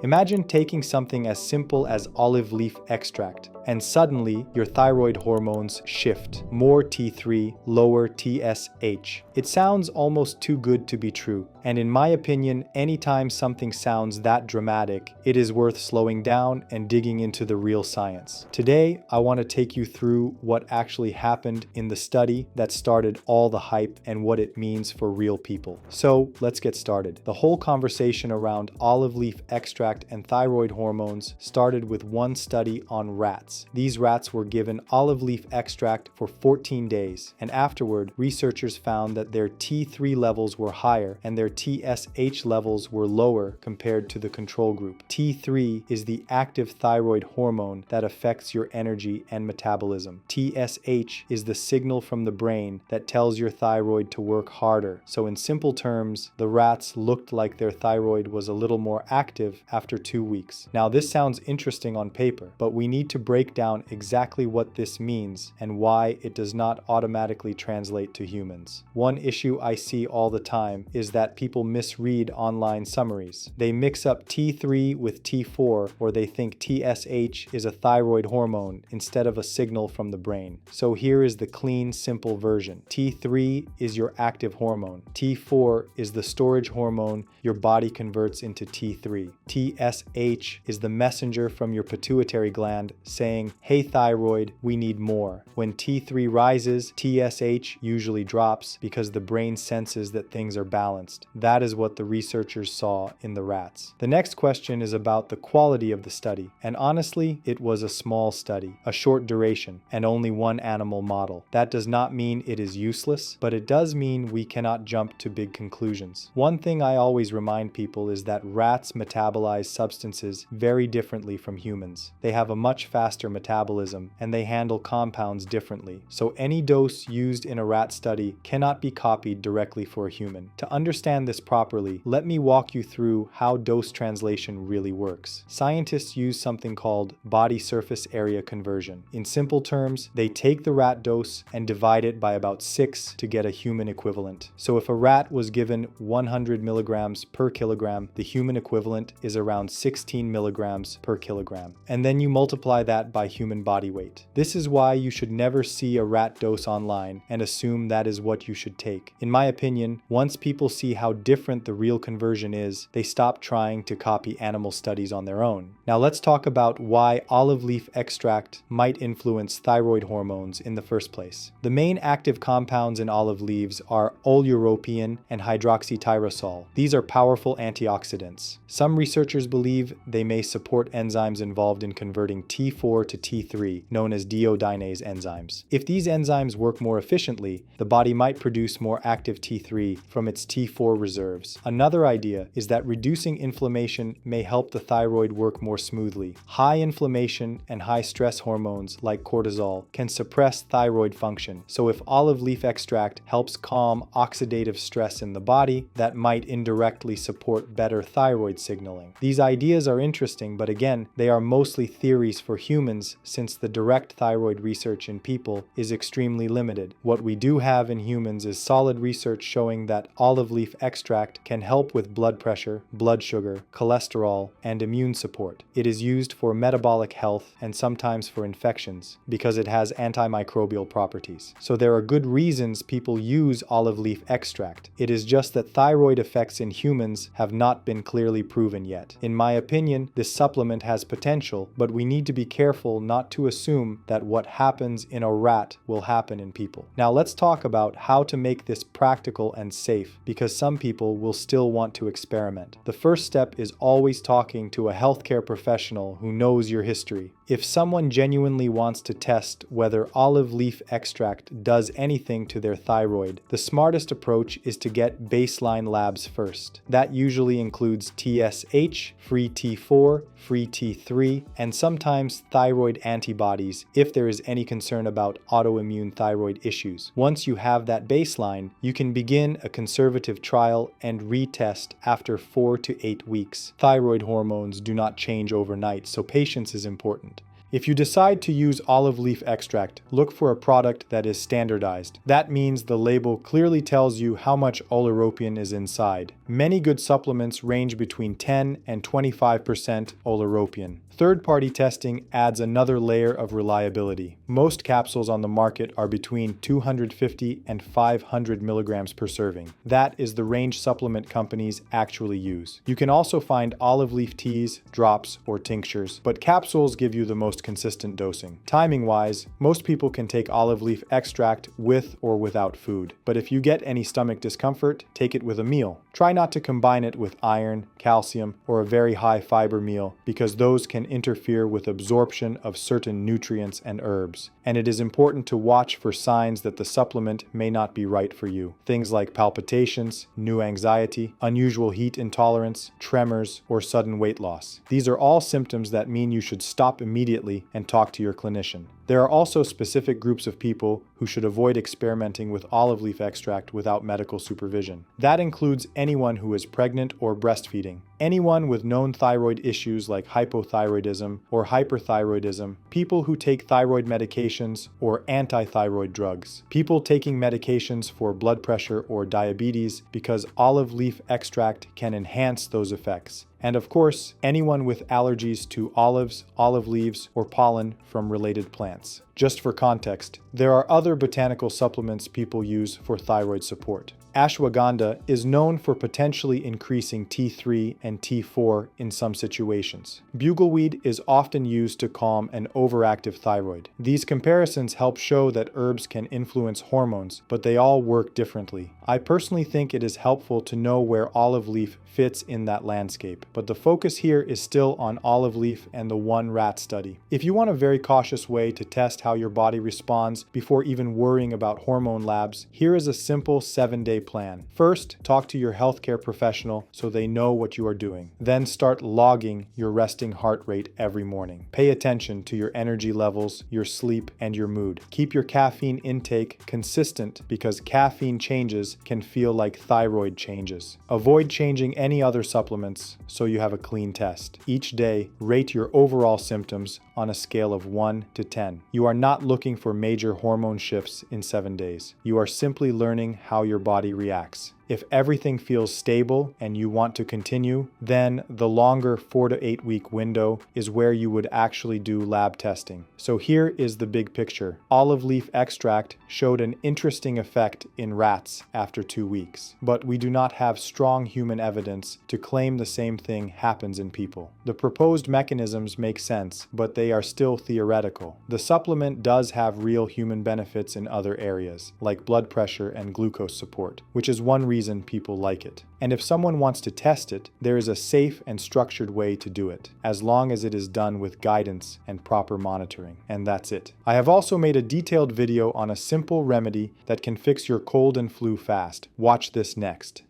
Imagine taking something as simple as olive leaf extract, and suddenly your thyroid hormones shift. More T3, lower TSH. It sounds almost too good to be true, and in my opinion, anytime something sounds that dramatic, it is worth slowing down and digging into the real science. Today, I want to take you through what actually happened in the study that started all the hype and what it means for real people. So let's get started. The whole conversation around olive leaf extract and thyroid hormones started with one study on rats. These rats were given olive leaf extract for 14 days, and afterward, researchers found that their T3 levels were higher and their TSH levels were lower compared to the control group. T3 is the active thyroid hormone that affects your energy and metabolism. TSH is the signal from the brain that tells your thyroid to work harder. So in simple terms, the rats looked like their thyroid was a little more active after 2 weeks. Now this sounds interesting on paper, but we need to break down exactly what this means and why it does not automatically translate to humans. One issue I see all the time is that people misread online summaries. They mix up T3 with T4, or they think TSH is a thyroid hormone instead of a signal from the brain. So here is the clean, simple version. T3 is your active hormone. T4 is the storage hormone your body converts into T3. TSH is the messenger from your pituitary gland saying, "Hey thyroid, we need more." When T3 rises, TSH usually drops because the brain senses that things are balanced. That is what the researchers saw in the rats. The next question is about the quality of the study, and honestly, it was a small study, a short duration, and only one animal model. That does not mean it is useless, but it does mean we cannot jump to big conclusions. One thing I always remind people is that rats metabolize substances very differently from humans. They have a much faster metabolism, and they handle compounds differently. So any dose used in a rat study cannot be copied directly for a human. To understand this properly, let me walk you through how dose translation really works. Scientists use something called body surface area conversion. In simple terms, they take the rat dose and divide it by about 6 to get a human equivalent. So if a rat was given 100 milligrams per kilogram, the human equivalent is around 16 milligrams per kilogram. And then you multiply that by human body weight. This is why you should never see a rat dose online and assume that is what you should take. In my opinion, once people see how different the real conversion is, they stop trying to copy animal studies on their own. Now let's talk about why olive leaf extract might influence thyroid hormones in the first place. The main active compounds in olive leaves are oleuropein and hydroxytyrosol. These are powerful antioxidants. Some researchers believe they may support enzymes involved in converting T4 to T3, known as deodenase enzymes. If these enzymes work more efficiently, the body might produce more active T3 from its T4 reserves. Another idea is that reducing inflammation may help the thyroid work more smoothly. High inflammation and high stress hormones like cortisol can suppress thyroid function. So if olive leaf extract helps calm oxidative stress in the body, that might indirectly support better thyroid signaling. These ideas are interesting, but again, they are mostly theories for humans since the direct thyroid research in people is extremely limited. What we do have in humans is solid research showing that olive leaf extract can help with blood pressure, blood sugar, cholesterol, and immune support. It is used for metabolic health and sometimes for infections because it has antimicrobial properties. So there are good reasons people use olive leaf extract. It is just that thyroid effects in humans have not been clearly proven yet. In my opinion, this supplement has potential, but we need to be careful not to assume that what happens in a rat will happen in people. Now let's talk about how to make this practical and safe, because some people will still want to experiment. The first step is always talking to a healthcare professional who knows your history. If someone genuinely wants to test whether olive leaf extract does anything to their thyroid, the smartest approach is to get baseline labs first. That usually includes TSH, free T4, free T3, and sometimes thyroid antibodies if there is any concern about autoimmune thyroid issues. Once you have that baseline, you can begin a conservative trial and retest after 4 to 8 weeks. Thyroid hormones do not change overnight, so patience is important. If you decide to use olive leaf extract, look for a product that is standardized. That means the label clearly tells you how much oleuropein is inside. Many good supplements range between 10 and 25% oleuropein. Third-party testing adds another layer of reliability. Most capsules on the market are between 250 and 500 milligrams per serving. That is the range supplement companies actually use. You can also find olive leaf teas, drops, or tinctures, but capsules give you the most consistent dosing. Timing-wise, most people can take olive leaf extract with or without food, but if you get any stomach discomfort, take it with a meal. Try not to combine it with iron, calcium, or a very high fiber meal because those can interfere with absorption of certain nutrients and herbs. And it is important to watch for signs that the supplement may not be right for you. Things like palpitations, new anxiety, unusual heat intolerance, tremors, or sudden weight loss. These are all symptoms that mean you should stop immediately and talk to your clinician. There are also specific groups of people who should avoid experimenting with olive leaf extract without medical supervision. That includes anyone who is pregnant or breastfeeding, anyone with known thyroid issues like hypothyroidism or hyperthyroidism, people who take thyroid medications or anti-thyroid drugs, people taking medications for blood pressure or diabetes because olive leaf extract can enhance those effects. And of course, anyone with allergies to olives, olive leaves, or pollen from related plants. Just for context, there are other botanical supplements people use for thyroid support. Ashwagandha is known for potentially increasing T3 and T4 in some situations. Bugleweed is often used to calm an overactive thyroid. These comparisons help show that herbs can influence hormones, but they all work differently. I personally think it is helpful to know where olive leaf fits in that landscape, but the focus here is still on olive leaf and the one rat study. If you want a very cautious way to test how your body responds before even worrying about hormone labs, here is a simple 7-day plan. First, talk to your healthcare professional so they know what you are doing. Then start logging your resting heart rate every morning. Pay attention to your energy levels, your sleep, and your mood. Keep your caffeine intake consistent because caffeine changes can feel like thyroid changes. Avoid changing any other supplements so you have a clean test. Each day, rate your overall symptoms on a scale of 1 to 10. You are not looking for major hormone shifts in 7 days. You are simply learning how your body reacts. If everything feels stable and you want to continue, then the longer 4 to 8 week window is where you would actually do lab testing. So here is the big picture. Olive leaf extract showed an interesting effect in rats after 2 weeks, but we do not have strong human evidence to claim the same thing happens in people. The proposed mechanisms make sense, but they are still theoretical. The supplement does have real human benefits in other areas, like blood pressure and glucose support, which is one reason people like it. And if someone wants to test it, there is a safe and structured way to do it, as long as it is done with guidance and proper monitoring. And that's it. I have also made a detailed video on a simple remedy that can fix your cold and flu fast. Watch this next.